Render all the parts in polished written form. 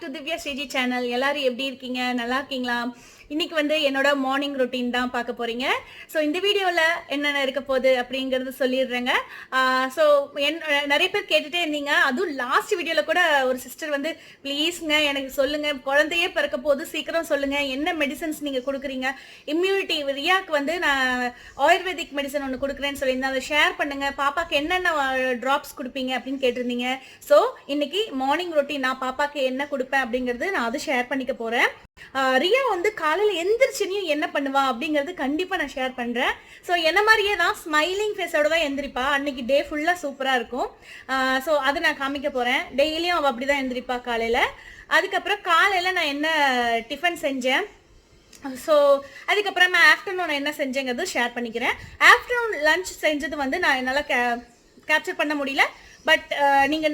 to Dhivya Sreeji channel. எல்லாரும் எப்படி இருக்கீங்க? நல்லா இருக்கீங்களா? இன்னைக்கு வந்து என்னோட மார்னிங் ரொட்டீன் தான் பார்க்க போறீங்க. ஸோ இந்த வீடியோவில் என்னென்ன இருக்க போகுது அப்படிங்கிறது சொல்லிடுறேங்க. ஸோ நிறைய பேர் கேட்டுட்டே இருந்தீங்க. அதுவும் லாஸ்ட் வீடியோவில் கூட ஒரு சிஸ்டர் வந்து ப்ளீஸ்ங்க எனக்கு சொல்லுங்க, குழந்தையே பிறக்க போது சீக்கிரம் சொல்லுங்க, என்ன மெடிசன்ஸ் நீங்கள் கொடுக்குறீங்க, இம்யூனிட்டி ரியாக்கு வந்து நான் ஆயுர்வேதிக் மெடிசன் ஒன்று கொடுக்குறேன்னு சொல்லியிருந்தேன், அதை ஷேர் பண்ணுங்க, பாப்பாக்கு என்னென்ன ட்ராப்ஸ் கொடுப்பீங்க அப்படின்னு கேட்டிருந்தீங்க. ஸோ இன்னைக்கு மார்னிங் ரொட்டீன் நான் பாப்பாக்கு என்ன கொடுப்பேன் அப்படிங்கிறது நான் அதை ஷேர் பண்ணிக்க போறேன். ரியா வந்து காலையில் எந்திரிச்சுனையும் என்ன பண்ணுவா அப்படிங்கிறது கண்டிப்பாக நான் ஷேர் பண்ணுறேன். ஸோ என்ன மாதிரியே தான் ஸ்மைலிங் ஃபேஸோட தான் எந்திரிப்பா. அன்னைக்கு டே ஃபுல்லாக சூப்பராக இருக்கும். ஸோ அதை நான் காமிக்க போகிறேன். டெய்லியும் அவள் அப்படி தான் எந்திரிப்பா காலையில். அதுக்கப்புறம் காலையில் நான் என்ன டிஃபன் செஞ்சேன், ஸோ அதுக்கப்புறம் நான் ஆஃப்டர்நூன் என்ன செஞ்சேங்கிறது ஷேர் பண்ணிக்கிறேன். ஆஃப்டர்நூன் லஞ்ச் செஞ்சது வந்து நான் என்னால் கேப்சர் பண்ண முடியல. பட்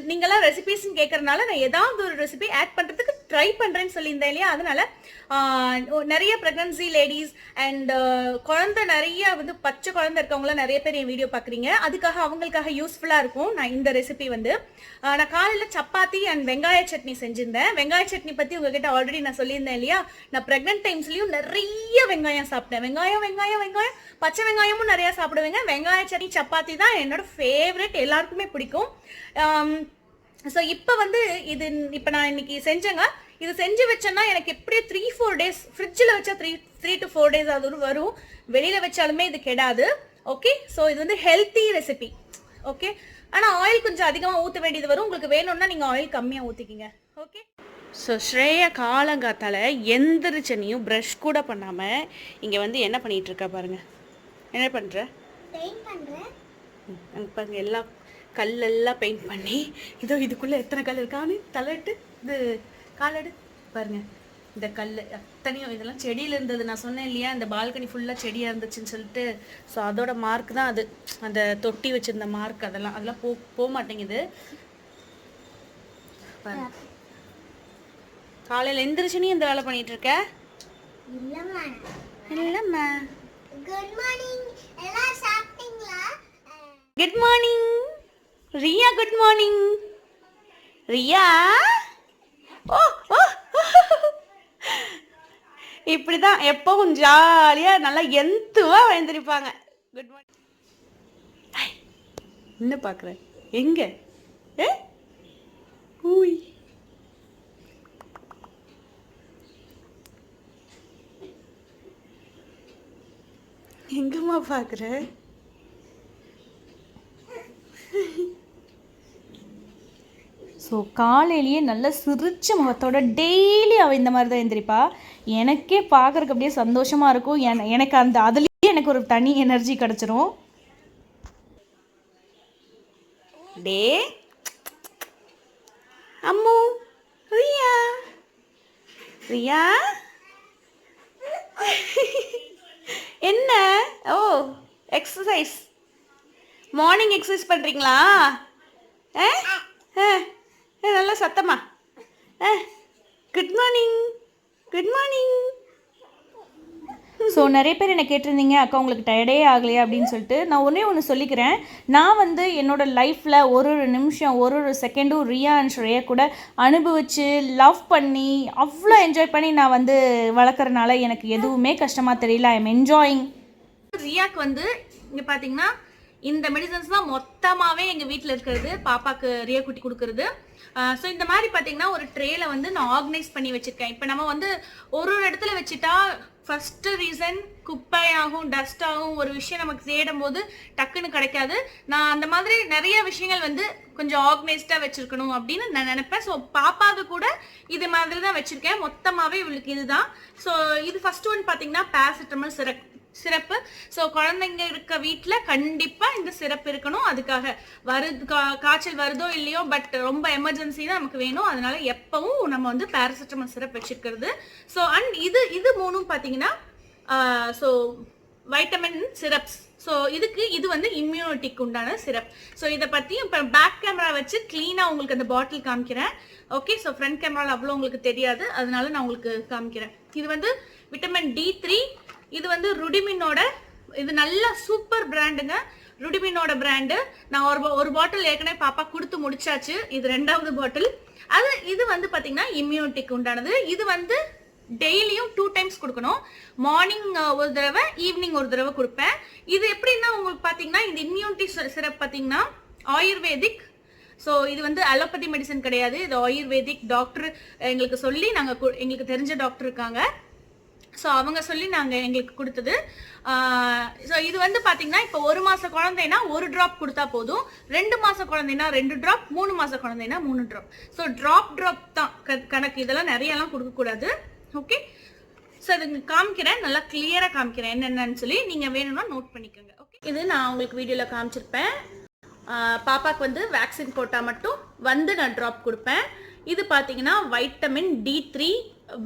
நீங்களாம் ரெசிபிஸ்ன்னு கேட்கறதுனால நான் ஏதாவது ஒரு ரெசிபி ஆட் பண்ணுறதுக்கு ட்ரை பண்ணுறேன்னு சொல்லியிருந்தேன் இல்லையா. அதனால நிறைய ப்ரெக்னன்சி லேடிஸ் அண்ட் குழந்தை நிறைய வந்து பச்சை குழந்தை இருக்கவங்களாம் நிறைய பேர் என் வீடியோ பார்க்குறீங்க. அதுக்காக அவங்களுக்காக யூஸ்ஃபுல்லாக இருக்கும் நான் இந்த ரெசிபி வந்து. நான் காலையில் சப்பாத்தி அண்ட் வெங்காய சட்னி செஞ்சுருந்தேன். வெங்காய சட்னி பற்றி உங்ககிட்ட ஆல்ரெடி நான் சொல்லியிருந்தேன் இல்லையா. நான் ப்ரெக்னென்ட் டைம்ஸ்லையும் நிறைய வெங்காயம் சாப்பிட்டேன். வெங்காயம் பச்சை வெங்காயமும் நிறையா சாப்பிடுவேங்க. வெங்காய சட்னி சப்பாத்தி தான் என்னோட ஃபேவரட், எல்லாருக்குமே பிடிக்கும். ஸோ இப்போ வந்து இப்போ நான் இன்னைக்கு செஞ்சேங்க. இது செஞ்சு வச்சேன்னா எனக்கு எப்படியே 3-4 days, ஃப்ரிட்ஜில் வச்சா 3 to 4 days அது வரும். வெளியில் வச்சாலுமே இது கெடாது. ஓகே, ஸோ இது வந்து ஹெல்த்தி ரெசிபி. ஓகே, ஆனால் ஆயில் கொஞ்சம் அதிகமாக ஊற்ற வேண்டியது வரும். உங்களுக்கு வேணும்னா நீங்கள் ஆயில் கம்மியாக ஊற்றிக்கிங்க. ஓகே. ஸோ ஸ்ரேயா காலங்காத்தால் எந்திரிச்சனையும் ப்ரஷ் கூட பண்ணாமல் இங்கே வந்து என்ன பண்ணிகிட்ருக்கா பாருங்கள். என்ன பண்ணுற? பாருங்க, எல்லா கல்லெல்லாம் பெயிண்ட் பண்ணி இதோ இதுக்குள்ளே எத்தனை கல் இருக்கான்னு தலைட்டு இது காலடு பாருங்க. இந்த கல் அத்தனையும் இதெல்லாம் செடியில் இருந்தது. நான் சொன்னேன் இல்லையா, இந்த பால்கனி ஃபுல்லாக செடியாக இருந்துச்சுன்னு சொல்லிட்டு. ஸோ அதோட மார்க் தான் அது, அந்த தொட்டி வச்சுருந்த மார்க். அதெல்லாம் போக மாட்டேங்குது. காலையில் எந்திரிச்சுன்னு இந்த வேலை பண்ணிட்டு இருக்க? இல்லைம்மா. குட் மார்னிங், எல்லாம் சாப்பிட்டீங்களா? Good morning Riya. Good morning Riya. ஓ ஓ, இப்படிதான் எப்பவும் ஜாலியாக நல்லா எந்துவாக எழுந்திருப்பாங்க. Good morning. என்ன பார்க்குறேன்? எங்கே? ஊய், எங்கம்மா பார்க்குற? ஸோ காலையிலேயே நல்ல சிரிச்ச முகத்தோட டெய்லி அவள் இந்த மாதிரி தான் எழுந்திரிப்பா. எனக்கே பார்க்குறக்கு அப்படியே சந்தோஷமாக இருக்கும். எனக்கு அதுலேயே எனக்கு ஒரு தனி எனர்ஜி கிடச்சிரும். டே அம்மு, ரியா ரியா என்ன? ஓ, எக்ஸசைஸ், மார்னிங் எக்ஸசைஸ் பண்ணுறீங்களா? நல்லா சத்தமா good morning good morning. So நிறைய பேர் என்ன கேட்டிருந்தீங்க, அக்கா உங்களுக்கு டயர்டே ஆகலையா அப்படின்னு சொல்லிட்டு. நான் ஒன்று சொல்லிக்கிறேன். நான் வந்து என்னோடய லைஃப்பில் ஒரு நிமிஷம் ஒரு செகண்டும் ரியா அண்ட் ஸ்ரேயா கூட அனுபவித்து லவ் பண்ணி அவ்வளோ என்ஜாய் பண்ணி நான் வந்து வளர்க்குறனால எனக்கு எதுவுமே கஷ்டமாக தெரியல. I am enjoying. ரியாக்கு வந்து இங்கே பார்த்தீங்கன்னா இந்த மெடிசன்ஸ் தான் மொத்தமாகவே எங்கள் வீட்டில் இருக்கிறது, பாப்பாக்கு ரியா குட்டி கொடுக்குறது. ஸோ இந்த மாதிரி பார்த்தீங்கன்னா ஒரு ட்ரேயில் வந்து நான் ஆர்கனைஸ் பண்ணி வச்சுருக்கேன். இப்போ நம்ம வந்து ஒரு இடத்துல வச்சுட்டா ஃபஸ்ட்டு ரீசன் குப்பையாகும், டஸ்டாகும், ஒரு விஷயம் நமக்கு தேடும் போது டக்குன்னு கிடைக்காது. நான் அந்த மாதிரி நிறைய விஷயங்கள் வந்து கொஞ்சம் ஆர்கனைஸ்டாக வச்சுருக்கணும் அப்படின்னு நான் நினைப்பேன். ஸோ பாப்பாவுக்கு கூட இது மாதிரி தான் வச்சுருக்கேன். மொத்தமாகவே இவளுக்கு இதுதான். ஸோ இது ஃபஸ்ட் ஒன் பார்த்தீங்கன்னா பேராசிட்டமல் சிரப்பு. ஸோ குழந்தைங்க இருக்க வீட்டில் கண்டிப்பாக இந்த சிரப்பு இருக்கணும். அதுக்காக காய்ச்சல் வருதோ இல்லையோ, பட் ரொம்ப எமர்ஜென்சி தான் நமக்கு வேணும். அதனால எப்பவும் நம்ம வந்து பேராசிட்டமல் சிரப் வச்சிருக்கிறது. ஸோ அண்ட் இது மூணும் பார்த்தீங்கன்னா ஸோ வைட்டமின் சிரப்ஸ். ஸோ இது வந்து இம்யூனிட்டிக்கு உண்டான சிரப். ஸோ இதை பற்றி இப்போ பேக் கேமரா வச்சு க்ளீனாக உங்களுக்கு அந்த பாட்டில் காமிக்கிறேன். ஓகே, ஸோ ஃப்ரண்ட் கேமராவில் அவ்வளோ உங்களுக்கு தெரியாது, அதனால நான் உங்களுக்கு காமிக்கிறேன். இது வந்து விட்டமின் D3. இது வந்து ருடிமினோட, இது நல்ல சூப்பர் பிராண்டுங்க. ருடிமினோட பிராண்டு. நான் ஒரு பாட்டில் ஏற்கனவே பாப்பா கொடுத்து முடிச்சாச்சு. இது 2வது பாட்டில். இது வந்து பாத்தீங்கன்னா இம்யூனிட்டிக்கு உண்டானது. இது வந்து டெய்லியும் 2 டைம்ஸ் கொடுக்கணும். மார்னிங் ஒரு தடவை, ஈவினிங் ஒரு தடவை கொடுப்பேன். இது எப்படின்னா உங்களுக்கு பாத்தீங்கன்னா இந்த இம்யூனிட்டி சிரப் பாத்தீங்கன்னா ஆயுர்வேதிக். ஸோ இது வந்து அலோபதி மெடிசன் கிடையாது. இது ஆயுர்வேதிக். டாக்டர் எங்களுக்கு சொல்லி எங்களுக்கு தெரிஞ்ச டாக்டர் இருக்காங்க. ஸோ அவங்க சொல்லி எங்களுக்கு கொடுத்தது. ஸோ இது வந்து பார்த்தீங்கன்னா இப்போ 1 மாத குழந்தைனா 1 ட்ராப் கொடுத்தா போதும். 2 மாத குழந்தைனா 2 ட்ராப், 3 மாத குழந்தைனா 3 ட்ராப். ஸோ ட்ராப் தான் கணக்கு. இதெல்லாம் நிறையலாம் கொடுக்கக்கூடாது. ஓகே, ஸோ அது காமிக்கிறேன், நல்லா கிளியராக காமிக்கிறேன் என்னென்னு சொல்லி. நீங்கள் வேணும்னா நோட் பண்ணிக்கோங்க. ஓகே, இது நான் உங்களுக்கு வீடியோவில் காமிச்சிருப்பேன். பாப்பாக்கு வந்து வேக்சின் போட்டால் மட்டும் வந்து நான் ட்ராப் கொடுப்பேன். இது பார்த்தீங்கன்னா வைட்டமின் D3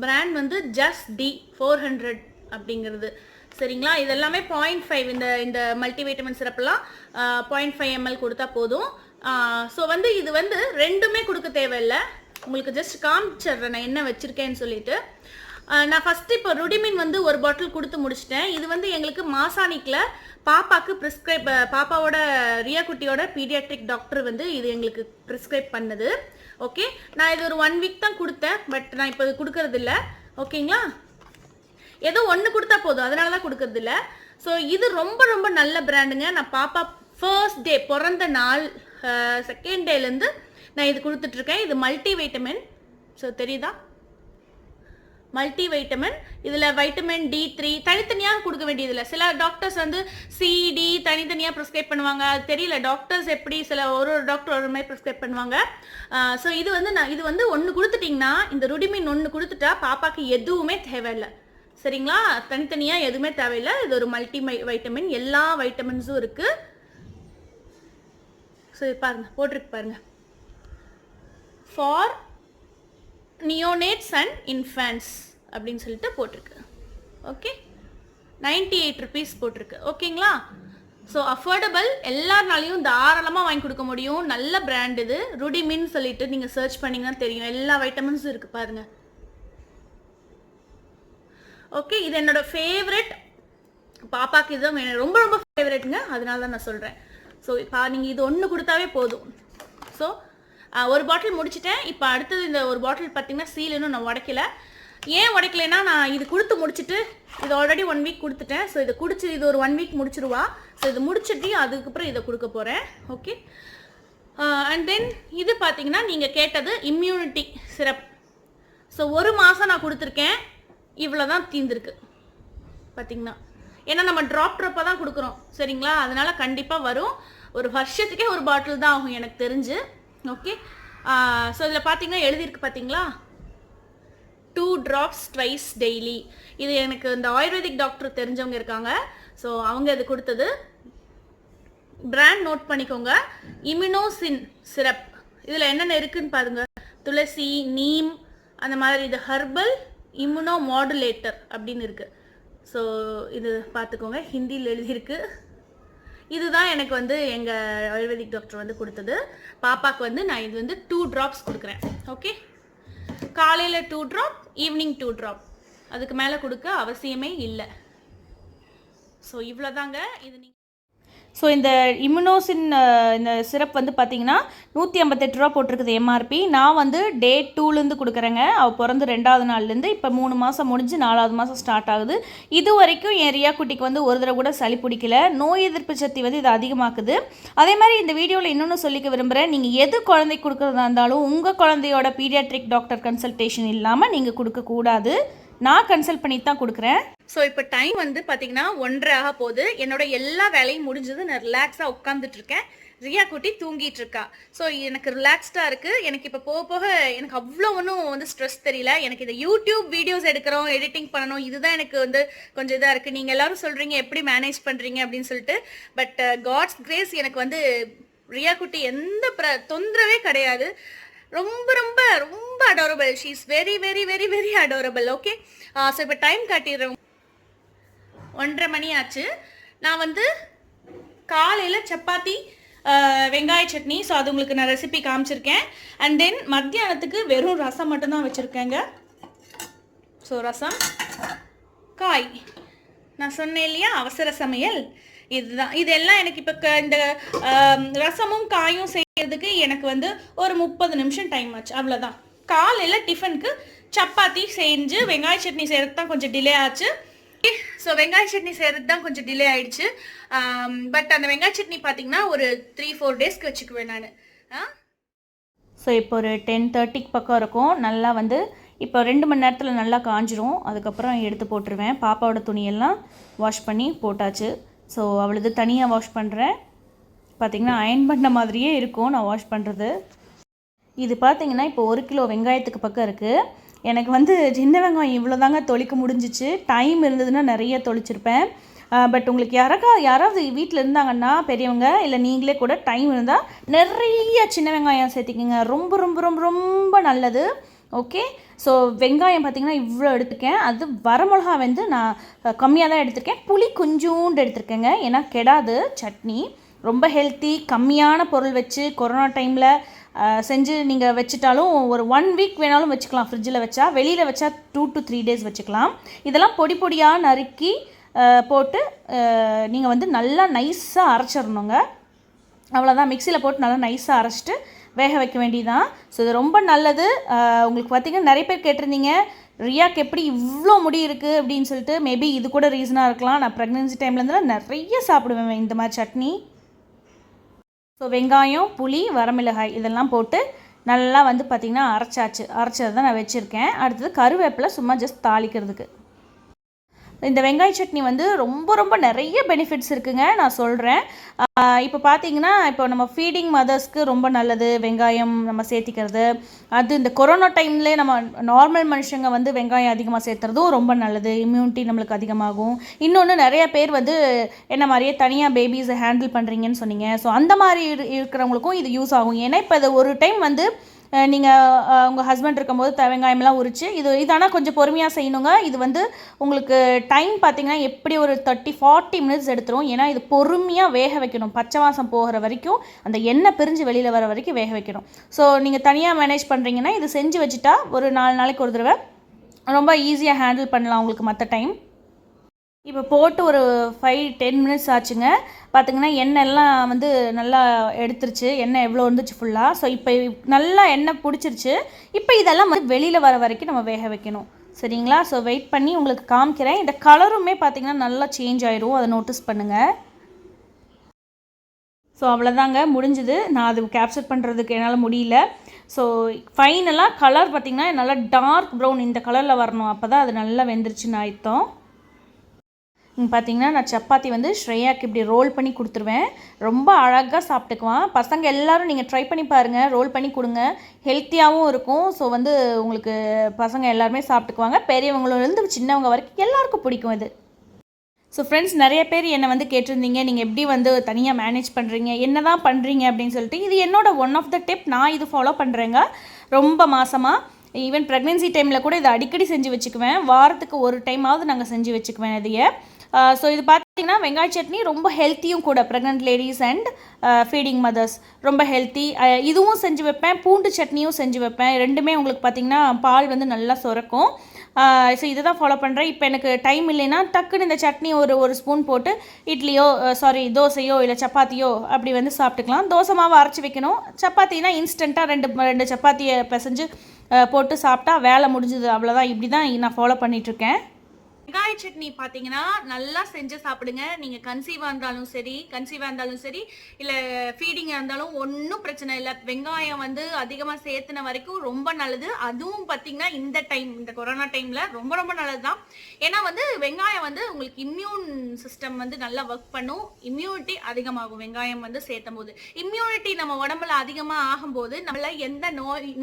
பிராண்ட் வந்து ஜஸ்ட் டி 400 அப்படிங்கிறது. சரிங்களா, இதெல்லாமே 0.5. இந்த மல்டிவைட்டமின் சிரப்லாம் 0.5 ml கொடுத்தா போதும். ஸோ வந்து இது வந்து ரெண்டுமே கொடுக்க தேவையில்லை. உங்களுக்கு ஜஸ்ட் காமிச்சிடுறேன் நான் என்ன வச்சுருக்கேன்னு சொல்லிட்டு. நான் ஃபஸ்ட்டு இப்போ ருடிமின் வந்து ஒரு பாட்டில் கொடுத்து முடிச்சிட்டேன். இது வந்து எங்களுக்கு மாசானிக்கில் பாப்பாவுக்கு பாப்பாவோட ரியா குட்டியோட பீடியாட்ரிக் டாக்டர் வந்து இது எங்களுக்கு ப்ரிஸ்கிரைப் பண்ணது. ஓகே, நான் இது ஒரு 1 வீக் தான் கொடுத்தேன். பட் நான் இப்போ இது கொடுக்கறது இல்லை. ஓகேங்களா, ஏதோ ஒன்று கொடுத்தா போதும், அதனால தான் கொடுக்கறது இல்லை. ஸோ இது ரொம்ப ரொம்ப நல்ல பிராண்டுங்க. நான் பாப்பா ஃபர்ஸ்ட் டே பிறந்த நாள் 2nd டேலேருந்து நான் இது கொடுத்துட்ருக்கேன். இது மல்டி வைட்டமின். ஸோ தெரியுதா, மல்டி வைட்டமின். இதில் வைட்டமின் D3 தனித்தனியாக கொடுக்க வேண்டியதில்லை. சில டாக்டர்ஸ் வந்து CD தனித்தனியாக ப்ரிஸ்கிரைப் பண்ணுவாங்க. அது தெரியல டாக்டர்ஸ் எப்படி, ஒரு டாக்டர் ஒரு மாதிரி ப்ரிஸ்கிரைப் பண்ணுவாங்க. ஸோ இது வந்து இது வந்து ஒன்று கொடுத்துட்டிங்கன்னா, இந்த ருடிமின் ஒன்று கொடுத்துட்டா பாப்பாக்கு எதுவுமே தேவையில்லை. சரிங்களா, தனித்தனியாக எதுவுமே தேவையில்லை. இது ஒரு மல்டி வைட்டமின், எல்லா வைட்டமின்ஸும் இருக்குது. ஸோ பாருங்கள், போட்டிருக்கு பாருங்கள், ஃபார் நியோனேட்ஸ் அண்ட் இன்ஃபேன்ட்ஸ் அப்படின்னு சொல்லிட்டு போட்டிருக்கு. ஓகே, 98 rupees போட்டிருக்கு. ஓகேங்களா, ஸோ அஃபோர்டபுள், எல்லாருனாலையும் தாராளமாக வாங்கி கொடுக்க முடியும். நல்ல பிராண்ட் இது. ருடிமின் சொல்லிட்டு நீங்கள் சர்ச் பண்ணிங்கன்னா தெரியும். எல்லா வைட்டமின்ஸும் இருக்குது பாருங்கள். ஓகே, இது என்னோட ஃபேவரட். பாப்பாக்கு இதுதான் ரொம்ப ரொம்ப ஃபேவரட்டுங்க. அதனால தான் நான் சொல்கிறேன். ஸோ இப்போ நீங்கள் இது ஒன்று கொடுத்தாவே போதும். ஸோ ஒரு பாட்டில் முடிச்சிட்டேன். இப்போ அடுத்தது இந்த ஒரு பாட்டில் பார்த்தீங்கன்னா சீல் இன்னும் நான் உடைக்கல. ஏன் உடைக்கலைன்னா, நான் இது கொடுத்து முடிச்சுட்டு இது ஆல்ரெடி 1 வீக் கொடுத்துட்டேன். ஸோ இதை குடிச்சு இது ஒரு 1 வீக் முடிச்சிருவா. ஸோ இது முடிச்சுட்டு அதுக்கப்புறம் இதை கொடுக்க போகிறேன். ஓகே, அண்ட் தென் இது பார்த்தீங்கன்னா நீங்கள் கேட்டது இம்யூனிட்டி சிரப். ஸோ 1 மாதம் நான் கொடுத்துருக்கேன். இவ்வளோ தான் தீர்ந்துருக்கு பார்த்தீங்கன்னா. ஏன்னா நம்ம ட்ராப்பாக தான் கொடுக்குறோம். சரிங்களா, அதனால கண்டிப்பாக வரும். ஒரு வருஷத்துக்கே ஒரு பாட்டில் தான் ஆகும் எனக்கு தெரிஞ்சு. ஓகே, ஸோ இதில் பார்த்தீங்கன்னா எழுதியிருக்கு பார்த்தீங்களா, 2 drops twice daily. இது எனக்கு இந்த ஆயுர்வேதிக் டாக்டர் தெரிஞ்சவங்க இருக்காங்க. ஸோ அவங்க இது கொடுத்தது. பிராண்ட் நோட் பண்ணிக்கோங்க, இம்யூனோசின் சிரப். இதில் என்னென்ன இருக்குன்னு பாருங்க, துளசி, நீம், அந்த மாதிரி. இது ஹர்பல் இம்யூனோ மாடுலேட்டர் அப்படின்னு இருக்குது. ஸோ இது பார்த்துக்கோங்க, ஹிந்தியில் எழுதியிருக்கு. இதுதான் எனக்கு வந்து எங்கள் ஆயுர்வேதிக் டாக்டர் வந்து கொடுத்தது. பாப்பாவுக்கு வந்து நான் இது வந்து 2 drops கொடுக்குறேன். ஓகே, காலையில் 2 drop, ஈவினிங் 2 drop. அதுக்கு மேலே கொடுக்க அவசியமே இல்லை. ஸோ இவ்வளோதாங்க இது. நீங்கள் ஸோ இந்த இம்யூனோசின் இந்த சிரப் வந்து பார்த்தீங்கன்னா 158 ரூபா போட்டிருக்குது எம்ஆர்பி. நான் வந்து டே 2லேருந்து கொடுக்குறேங்க. அவள் பிறந்து 2வது நாள்லேருந்து இப்போ 3 மாதம் முடிஞ்சு 4வது மாதம் ஸ்டார்ட் ஆகுது. இது வரைக்கும் என் ரியா குட்டிக்கு வந்து ஒரு தடவை கூட சளி பிடிக்கல. நோய் எதிர்ப்பு சக்தி வந்து இது அதிகமாக்குது. அதே மாதிரி இந்த வீடியோவில் இன்னொன்று சொல்லிக்க விரும்புகிறேன், நீங்கள் எது குழந்தைக்கு கொடுக்குறதா இருந்தாலும் உங்கள் குழந்தையோட பீடியாட்ரிக் டாக்டர் கன்சல்டேஷன் இல்லாமல் நீங்கள் கொடுக்கக்கூடாது. நான் கன்சல்ட் பண்ணி தான் கொடுக்குறேன். ஸோ இப்போ டைம் வந்து பார்த்தீங்கன்னா 1:30 ஆக போகுது. என்னோட எல்லா வேலையும் முடிஞ்சது. நான் ரிலாக்ஸாக உட்காந்துட்டு இருக்கேன். ரியா குட்டி தூங்கிட்டு இருக்கா. ஸோ எனக்கு ரிலாக்ஸ்டாக இருக்குது. எனக்கு இப்போ போக போக எனக்கு அவ்வளோ ஒன்றும் வந்து ஸ்ட்ரெஸ் தெரியல. எனக்கு இந்த யூடியூப் வீடியோஸ் எடுக்கிறோம், எடிட்டிங் பண்ணணும், இதுதான் எனக்கு வந்து கொஞ்சம் இதாக இருக்குது. நீங்கள் எல்லாரும் சொல்கிறீங்க எப்படி மேனேஜ் பண்ணுறீங்க அப்படின்னு சொல்லிட்டு. பட் காட்ஸ் கிரேஸ் எனக்கு வந்து ரியா குட்டி எந்த தொந்தரவே கிடையாது. ரொம்ப ரொம்ப ரொம்ப adorable. She is very very very very adorable. Okay, so இப்போ டைம் காட்டிடுறேன். 1:30 மணி ஆச்சு. நான் வந்து காலையில் சப்பாத்தி, வெங்காய சட்னி, ஸோ அது உங்களுக்கு நான் ரெசிபி காமிச்சிருக்கேன். அண்ட் தென் மத்தியானத்துக்கு வெறும் ரசம் மட்டும்தான் வச்சுருக்கேங்க. ஸோ ரசம், காய், நான் சொன்னேன் இல்லையா அவசர சமையல் இதுதான். இதெல்லாம் எனக்கு இப்போ இந்த ரசமும் காயும் செய்யறதுக்கு எனக்கு வந்து ஒரு 30 நிமிஷம் டைம் ஆச்சு, அவ்வளோதான். காலையில் டிஃபனுக்கு சப்பாத்தி செஞ்சு வெங்காய சட்னி செய்கிறது தான் கொஞ்சம் டிலே ஆச்சு. ஸோ வெங்காய சட்னி செய்கிறது தான் கொஞ்சம் டிலே ஆயிடுச்சு. பட் அந்த வெங்காய சட்னி பார்த்தீங்கன்னா ஒரு 3-4 டேஸ்க்கு வச்சுக்குவேன் நான். ஸோ இப்போ ஒரு 10:30 பக்கம் இருக்கும். நல்லா வந்து இப்போ 2 மணி நேரத்தில் நல்லா காஞ்சிரும். அதுக்கப்புறம் எடுத்து போட்டுருவேன். பாப்பாவோட துணியெல்லாம் வாஷ் பண்ணி போட்டாச்சு. ஸோ அவளது தனியாக வாஷ் பண்ணுறேன். பார்த்திங்கன்னா அயன் பண்ண மாதிரியே இருக்கும் நான் வாஷ் பண்ணுறது. இது பார்த்திங்கன்னா இப்போ 1 கிலோ வெங்காயத்துக்கு பக்கம் இருக்குது. எனக்கு வந்து சின்ன வெங்காயம் இவ்வளோ தாங்க தொளிக்க முடிஞ்சிச்சு. டைம் இருந்ததுன்னா நிறைய தொளிச்சிருப்பேன். பட் உங்களுக்கு யாராவது வீட்டில் இருந்தாங்கன்னா பெரியவங்க இல்லை நீங்களே கூட டைம் இருந்தால் நிறைய சின்ன வெங்காயம் சேர்த்திக்கிங்க. ரொம்ப ரொம்ப ரொம்ப ரொம்ப நல்லது. ஓகே, ஸோ வெங்காயம் பார்த்திங்கன்னா இவ்வளோ எடுத்துருக்கேன். அது வரமிளகா வந்து நான் கம்மியாக தான் எடுத்திருக்கேன். புளி கொஞ்சோண்டு எடுத்திருக்கேங்க, ஏன்னா கெடாது சட்னி. ரொம்ப ஹெல்த்தி, கம்மியான பொருள் வச்சு கொரோனா டைமில் செஞ்சு நீங்கள் வச்சுட்டாலும் ஒரு 1 வீக் வேணாலும் வச்சுக்கலாம் ஃப்ரிட்ஜில் வச்சா. வெளியில் வச்சா 2 to 3 days வச்சுக்கலாம். இதெல்லாம் பொடி பொடியாக நறுக்கி போட்டு நீங்கள் வந்து நல்லா நைஸாக அரைச்சிடணுங்க. அவ்வளோதான். மிக்சியில் போட்டு நல்லா நைஸாக அரைச்சிட்டு வேக வைக்க வேண்டியதான். ஸோ இது ரொம்ப நல்லது. உங்களுக்கு பார்த்திங்கன்னா நிறைய பேர் கேட்டிருந்தீங்க ரியாக்கு எப்படி இவ்வளோ முடி இருக்குது அப்படின்னு சொல்லிட்டு. மேபி இது கூட ரீசனாக இருக்கலாம். நான் ப்ரெக்னென்சி டைம்லேருந்துலாம் நிறைய சாப்பிடுவேன் இந்த மாதிரி சட்னி. ஸோ வெங்காயம், புளி, வரமிளகாய் இதெல்லாம் போட்டு நல்லா வந்து பார்த்திங்கன்னா அரைச்சதை தான் நான் வச்சுருக்கேன். அடுத்தது கருவேப்பிலை சும்மா ஜஸ்ட் தாளிக்கிறதுக்கு. இந்த வெங்காய சட்னி வந்து ரொம்ப ரொம்ப நிறைய பெனிஃபிட்ஸ் இருக்குங்க, நான் சொல்கிறேன். இப்போ பார்த்தீங்கன்னா இப்போ நம்ம ஃபீடிங் மதர்ஸ்க்கு ரொம்ப நல்லது வெங்காயம் நம்ம சேர்த்திக்கிறது. அது இந்த கொரோனா டைம்லேயே நம்ம நார்மல் மனுஷங்க வந்து வெங்காயம் அதிகமாக சேர்த்துறதும் ரொம்ப நல்லது. இம்யூனிட்டி நம்மளுக்கு அதிகமாகும். இன்னொன்று நிறைய பேர் வந்து என்ன மாதிரியே தனியாக பேபிஸை ஹேண்டில் பண்ணுறீங்கன்னு சொன்னீங்க. ஸோ அந்த மாதிரி இருக்கிறவங்களுக்கும் இது யூஸ் ஆகும். ஏன்னா இப்போ இது ஒரு டைம் வந்து நீங்கள் உங்கள் ஹஸ்பண்ட் இருக்கும்போது வெங்காயம்லாம் உரிச்சு இது ஆனால் கொஞ்சம் பொறுமையாக செய்யணுங்க. இது வந்து உங்களுக்கு டைம் பார்த்திங்கன்னா எப்படி ஒரு 30-40 மினிட்ஸ் எடுத்துரும். ஏன்னா இது பொறுமையாக வேக வைக்கணும். பச்சை வாசம் போகிற வரைக்கும், அந்த எண்ணெய் பிரிஞ்சு வெளியில் வர வரைக்கும் வேக வைக்கணும். ஸோ நீங்கள் தனியாக மேனேஜ் பண்ணுறீங்கன்னா இது செஞ்சு வச்சுட்டா ஒரு 4 நாளைக்கு ஒரு தடவை ரொம்ப ஈஸியாக ஹேண்டில் பண்ணலாம் உங்களுக்கு மற்ற டைம். இப்போ போட்டு ஒரு 5-10 மினிட்ஸ் ஆச்சுங்க. பார்த்திங்கன்னா எண்ணெய்லாம் வந்து நல்லா எடுத்துருச்சு. எண்ணெய் எவ்வளோ இருந்துச்சு ஃபுல்லாக. ஸோ இப்போ நல்லா எண்ணெய் பிடிச்சிருச்சு. இப்போ இதெல்லாம் வந்து வெளியில் வர வரைக்கும் நம்ம வேக வைக்கணும், சரிங்களா? ஸோ வெயிட் பண்ணி உங்களுக்கு காமிக்கிறேன். இந்த கலருமே பார்த்திங்கன்னா நல்லா சேஞ்ச் ஆயிரும், அதை நோட்டீஸ் பண்ணுங்கள். ஸோ அவ்வளோதாங்க, முடிஞ்சுது. நான் அது கேப்சர் பண்ணுறதுக்கு என்னால் முடியல. ஸோ ஃபைனலாக கலர் பார்த்திங்கன்னா நல்லா டார்க் ப்ரௌன் இந்த கலரில் வரணும். அப்போ தான் அது நல்லா வெந்துருச்சுன்னு அர்த்தம். பார்த்திங்கன்னா நான் சப்பாத்தி வந்து ஸ்ரேயாக்கு இப்படி ரோல் பண்ணி கொடுத்துருவேன். ரொம்ப அழகாக சாப்பிட்டுக்குவான். பசங்க எல்லோரும் நீங்கள் ட்ரை பண்ணி பாருங்கள், ரோல் பண்ணி கொடுங்க. ஹெல்த்தியாகவும் இருக்கும். ஸோ வந்து உங்களுக்கு பசங்க எல்லாருமே சாப்பிட்டுக்குவாங்க. பெரியவங்களிருந்து சின்னவங்க வரைக்கும் எல்லாருக்கும் பிடிக்கும் இது. ஸோ ஃப்ரெண்ட்ஸ், நிறைய பேர் என்னை வந்து கேட்டிருந்தீங்க நீங்கள் எப்படி வந்து தனியாக மேனேஜ் பண்ணுறீங்க, என்ன தான் பண்ணுறீங்க அப்படின்னு சொல்லிட்டு. இது என்னோட ஒன் ஆஃப் த டிப். நான் இது ஃபாலோ பண்ணுறேங்க ரொம்ப மாதமாக. ஈவன் ப்ரெக்னென்சி டைமில் கூட இதை அடிக்கடி செஞ்சு வச்சுக்குவேன். வாரத்துக்கு ஒரு டைமாவது நாங்கள் செஞ்சு வச்சுக்குவேன் இதையே. ஸோ இது பார்த்திங்கன்னா வெங்காய சட்னி ரொம்ப ஹெல்த்தியும் கூட. Pregnant ladies and feeding mothers ரொம்ப ஹெல்த்தி. இதுவும் செஞ்சு வைப்பேன், பூண்டு சட்னியும் செஞ்சு வைப்பேன். ரெண்டுமே உங்களுக்கு பார்த்திங்கன்னா பால் வந்து நல்லா சுரக்கும். ஸோ இதை தான் ஃபாலோ பண்ணுறேன். இப்போ எனக்கு டைம் இல்லைன்னா டக்குன்னு இந்த சட்னி ஒரு ஸ்பூன் போட்டு இட்லியோ தோசையோ இல்லை சப்பாத்தியோ அப்படி வந்து சாப்பிட்டுக்கலாம். தோசை மாவு அரைச்சி வைக்கணும். சப்பாத்தினா இன்ஸ்டண்ட்டாக ரெண்டு சப்பாத்தியை பிசைஞ்சு போட்டு சாப்பிட்டா வேலை முடிஞ்சுது. அவ்வளோதான். இப்படி தான் நான் ஃபாலோ பண்ணிகிட்ருக்கேன். வெங்காய சட்னி பார்த்தீங்கன்னா நல்லா செஞ்சு சாப்பிடுங்க. நீங்கள் கன்சீவாக இருந்தாலும் சரி இல்லை ஃபீடிங்காக இருந்தாலும் ஒன்றும் பிரச்சனை இல்லை. வெங்காயம் வந்து அதிகமாக சேர்த்துன வரைக்கும் ரொம்ப நல்லது. அதுவும் பார்த்தீங்கன்னா இந்த கொரோனா டைமில் ரொம்ப ரொம்ப நல்லது தான். ஏன்னா வந்து வெங்காயம் வந்து உங்களுக்கு இம்யூன் சிஸ்டம் வந்து நல்லா ஒர்க் பண்ணும். இம்யூனிட்டி அதிகமாகும் வெங்காயம் வந்து சேர்த்தும் போது. இம்யூனிட்டி நம்ம உடம்புல அதிகமாக ஆகும்போது நம்மள எந்த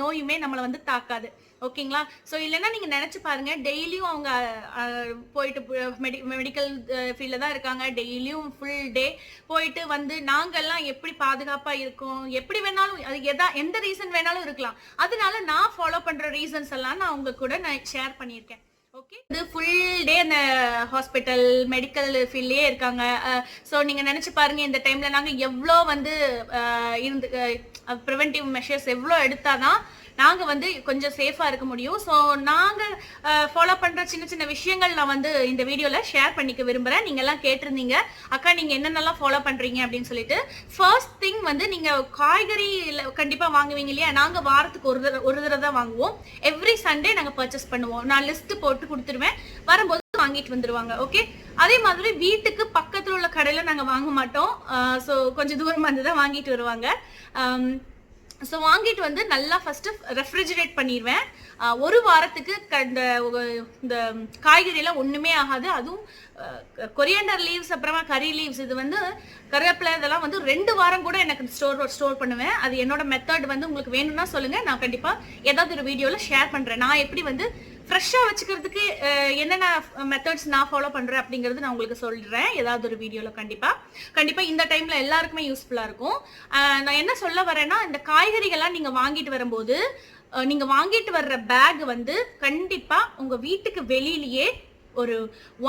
நோயுமே நம்மளை வந்து தாக்காது. ஓகேங்களா? ஸோ இல்லைன்னா நீங்கள் நினச்சி பாருங்கள், டெய்லியும் அவங்க போயிட்டு மெடிக்கல் ஃபீல்டில் தான் இருக்காங்க. டெய்லியும் ஃபுல் டே போயிட்டு வந்து நாங்கள்லாம் எப்படி பாதுகாப்பாக இருக்கோம், எப்படி வேணாலும் அது எந்த ரீசன் வேணாலும் இருக்கலாம். அதனால நான் ஃபாலோ பண்ணுற ரீசன்ஸ் எல்லாம் நான் உங்க கூட நான் ஷேர் பண்ணியிருக்கேன். ஓகே, இது ஃபுல் டே அந்த ஹாஸ்பிட்டல் மெடிக்கல் ஃபீல்ட்லேயே இருக்காங்க. ஸோ நீங்கள் நினச்சி பாருங்கள், இந்த டைமில் நாங்கள் எவ்வளோ வந்து ப்ரிவென்டிவ் மெஷர்ஸ் எவ்வளோ எடுத்தால் தான் நாங்கள் வந்து கொஞ்சம் சேஃபாக இருக்க முடியும். ஸோ நாங்கள் ஃபாலோ பண்ணுற சின்ன சின்ன விஷயங்கள் நான் வந்து இந்த வீடியோவில் ஷேர் பண்ணிக்க விரும்புகிறேன். நீங்கள் எல்லாம் கேட்டிருந்தீங்க, அக்கா நீங்கள் என்னென்னலாம் ஃபாலோ பண்ணுறீங்க அப்படின்னு சொல்லிட்டு. ஃபர்ஸ்ட் திங் வந்து நீங்கள் காய்கறி கண்டிப்பாக வாங்குவீங்க இல்லையா? நாங்கள் வாரத்துக்கு ஒரு தடவை தான் வாங்குவோம். எவ்ரி சண்டே நாங்கள் பர்ச்சேஸ் பண்ணுவோம். நான் லிஸ்ட் போட்டு கொடுத்துருவேன், வரும்போது வாங்கிட்டு வந்துருவாங்க. ஓகே, அதே மாதிரி வீட்டுக்கு பக்கத்துல உள்ள கடையில நாங்க வாங்க மாட்டோம். ஸோ கொஞ்சம் தூரமா இருந்து தான் வாங்கிட்டு வருவாங்க. ஸோ வாங்கிட்டு வந்து நல்லா ஃபர்ஸ்ட் ரெஃப்ரிஜரேட் பண்ணிடுவேன். ஒரு வாரத்துக்கு இந்த காய்கறி எல்லாம் ஒண்ணுமே ஆகாது. அதுவும் கொரியாண்டர் லீவ்ஸ், அப்புறமா கறி லீவ்ஸ், இது வந்து கருவேப்பிலை, இதெல்லாம் வந்து 2 வாரம் கூட எனக்கு ஸ்டோர் பண்ணுவேன். அது என்னோட மெத்தட் வந்து உங்களுக்கு வேணும்னா சொல்லுங்க, நான் கண்டிப்பா ஏதாவது ஒரு வீடியோல ஷேர் பண்றேன். நான் எப்படி வந்து ஃப்ரெஷ்ஷா வச்சுக்கிறதுக்கு என்னென்ன மெத்தட்ஸ் நான் ஃபாலோ பண்றேன் அப்படிங்கிறது நான் உங்களுக்கு சொல்றேன் ஏதாவது ஒரு வீடியோல. கண்டிப்பா இந்த டைம்ல எல்லாருக்குமே யூஸ்ஃபுல்லா இருக்கும். நான் என்ன சொல்ல வரேன்னா, இந்த காய்கறிகள்லாம் நீங்க வாங்கிட்டு வரும்போது நீங்க வாங்கிட்டு வர்ற பேக் வந்து கண்டிப்பா உங்க வீட்டுக்கு வெளியிலேயே ஒரு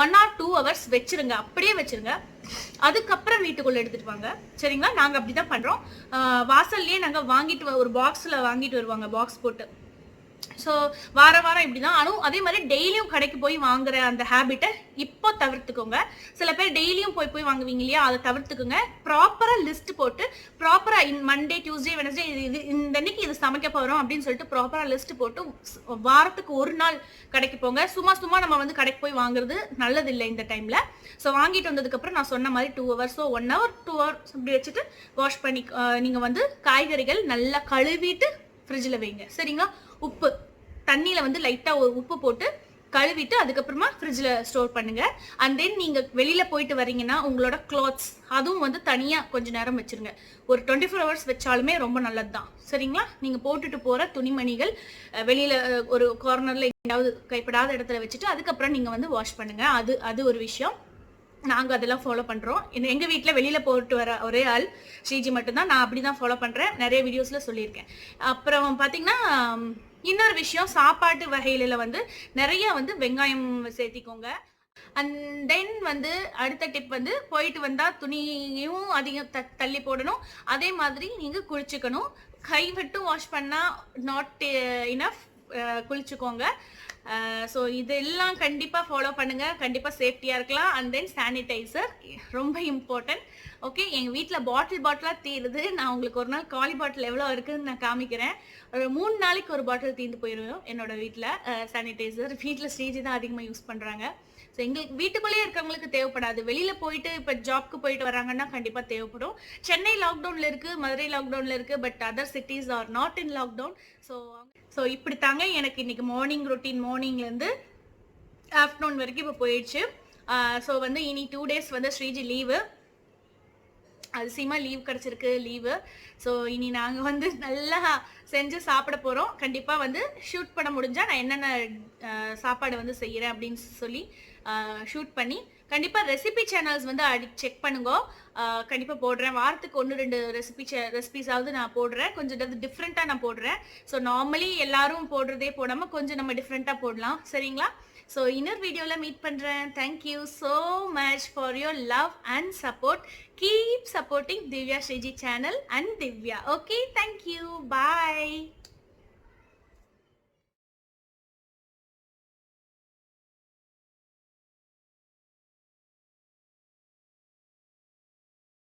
1 or 2 hours வச்சிருங்க. அப்படியே வச்சிருங்க. அதுக்கப்புறம் வீட்டுக்குள்ள எடுத்துட்டு வாங்க. சரிங்களா? நாங்க அப்படிதான் பண்றோம். வாசல்லையே நாங்க வாங்கிட்டு ஒரு பாக்ஸ்ல வாங்கிட்டு வருவாங்க, பாக்ஸ் போட்டு. ஸோ வாரம் இப்படிதான். ஆனால் அதே மாதிரி டெய்லியும் கடைக்கு போய் வாங்குற அந்த ஹேபிட்டை இப்போ தவிர்த்துக்கோங்க. சில பேர் டெய்லியும் போய் வாங்குவீங்க இல்லையா, அதை தவிர்த்துக்கோங்க. ப்ராப்பராக லிஸ்ட் போட்டு ப்ராப்பராக மண்டே, டியூஸ்டே, வெனஸ்டே இது இந்த அன்னைக்கு இது சமைக்க போகிறோம் அப்படின்னு சொல்லிட்டு ப்ராப்பராக லிஸ்ட் போட்டு வாரத்துக்கு ஒரு நாள் கடைக்கு போங்க. சும்மா நம்ம வந்து கடைக்கு போய் வாங்குறது நல்லதில்லை இந்த டைமில். ஸோ வாங்கிட்டு வந்ததுக்கப்புறம் நான் சொன்ன மாதிரி 2 hours, 1 hour 2 hours இப்படி வச்சுட்டு வாஷ் பண்ணி நீங்கள் வந்து காய்கறிகள் நல்லா கழுவிட்டு ஃப்ரிட்ஜில் வைங்க. சரிங்களா? உப்பு தண்ணியில வந்து லைட்டா ஒரு உப்பு போட்டு கழுவிட்டு அதுக்கப்புறமா ஃப்ரிட்ஜில் ஸ்டோர் பண்ணுங்க. அண்ட் தென் நீங்க வெளியில போயிட்டு வரீங்கன்னா உங்களோட கிளாத்ஸ் அதுவும் வந்து தனியா கொஞ்ச நேரம் வச்சிருங்க. ஒரு 24 hours வச்சாலுமே ரொம்ப நல்லது தான். சரிங்களா? நீங்க போட்டுட்டு போற துணிமணிகள் வெளியில ஒரு கார்னர்ல எங்கேயாவது கைப்படாத இடத்துல வச்சுட்டு அதுக்கப்புறம் நீங்க வந்து வாஷ் பண்ணுங்க. அது ஒரு விஷயம். நாங்க அதெல்லாம் ஃபாலோ பண்றோம். எங்க வீட்டுல வெளியில போட்டு வர ஒரே ஆள் ஸ்ரீஜி மட்டும்தான். நான் அப்படிதான் ஃபாலோ பண்றேன், நிறைய வீடியோஸ்ல சொல்லியிருக்கேன். அப்புறம் பாத்தீங்கன்னா இன்னொரு விஷயம், சாப்பாட்டு வகையில வந்து நிறைய வந்து வெங்காயம் சேர்த்திக்கோங்க. அண்ட் தென் வந்து அடுத்த டிப் வந்து, போயிட்டு வந்தா துணியும் அதிகம் தள்ளி போடணும். அதே மாதிரி நீங்க குளிச்சுக்கணும். கை மட்டும் வாஷ் பண்ணா நாட் இனஃப், குளிச்சுக்கோங்க. ஸோ இதெல்லாம் கண்டிப்பாக ஃபாலோ பண்ணுங்கள். கண்டிப்பாக சேஃப்டியாக இருக்கலாம். அண்ட் தென் சானிடைசர் ரொம்ப இம்பார்ட்டன்ட். ஓகே, எங்கள் வீட்டில் பாட்டிலாக தீருது. நான் உங்களுக்கு ஒரு நாள் காலி பாட்டில் எவ்வளோ இருக்குதுன்னு நான் காமிக்கிறேன். ஒரு 3 நாளைக்கு ஒரு பாட்டில் தீர்ந்து போயிடும் என்னோட வீட்டில். சானிடைசர் வீட்டில் ஸ்ரீஜி தான் அதிகமாக யூஸ் பண்ணுறாங்க. ஸோ எங்களுக்கு வீட்டுக்குள்ளேயே இருக்கிறவங்களுக்கு தேவைப்படாது. வெளியில் போயிட்டு இப்போ ஜாப்க்கு போயிட்டு வராங்கன்னா கண்டிப்பாக தேவைப்படும். சென்னை லாக்டவுனில் இருக்குது, மதுரை லாக்டவுனில் இருக்குது, but other cities are not in lockdown. So இப்படி தாங்க எனக்கு இன்னைக்கு மார்னிங் ரொட்டீன், மார்னிங்லேருந்து ஆஃப்டர்நூன் வரைக்கும் இப்போ போயிடுச்சு. ஸோ வந்து இனி 2 days வந்து ஸ்ரீஜி லீவு, அதிசயமாக லீவ் கிடச்சிருக்கு லீவு. ஸோ இனி நாங்கள் வந்து நல்லா செஞ்சு சாப்பிட போகிறோம். கண்டிப்பாக வந்து ஷூட் பண்ண முடிஞ்சால் நான் என்னென்ன சாப்பாடு வந்து செய்கிறேன் அப்படின்னு சொல்லி ஷூட் பண்ணி கண்டிப்பாக ரெசிபி சேனல்ஸ் வந்து செக் பண்ணுங்க. கண்டிப்பாக போடுறேன். வாரத்துக்கு 1-2 ரெசிபிஸாவது நான் போடுறேன். கொஞ்சம் டிஃப்ரெண்ட்டாக நான் போடுறேன். ஸோ நார்மலி எல்லாரும் போடுறதே போடாமல் கொஞ்சம் நம்ம டிஃப்ரெண்ட்டாக போடலாம். சரிங்களா? ஸோ இன்னொரு வீடியோவில் மீட் பண்ணுறேன். Thank you so much for your love and support. Keep supporting Divya Sreeji channel and Divya. Okay, thank you, bye.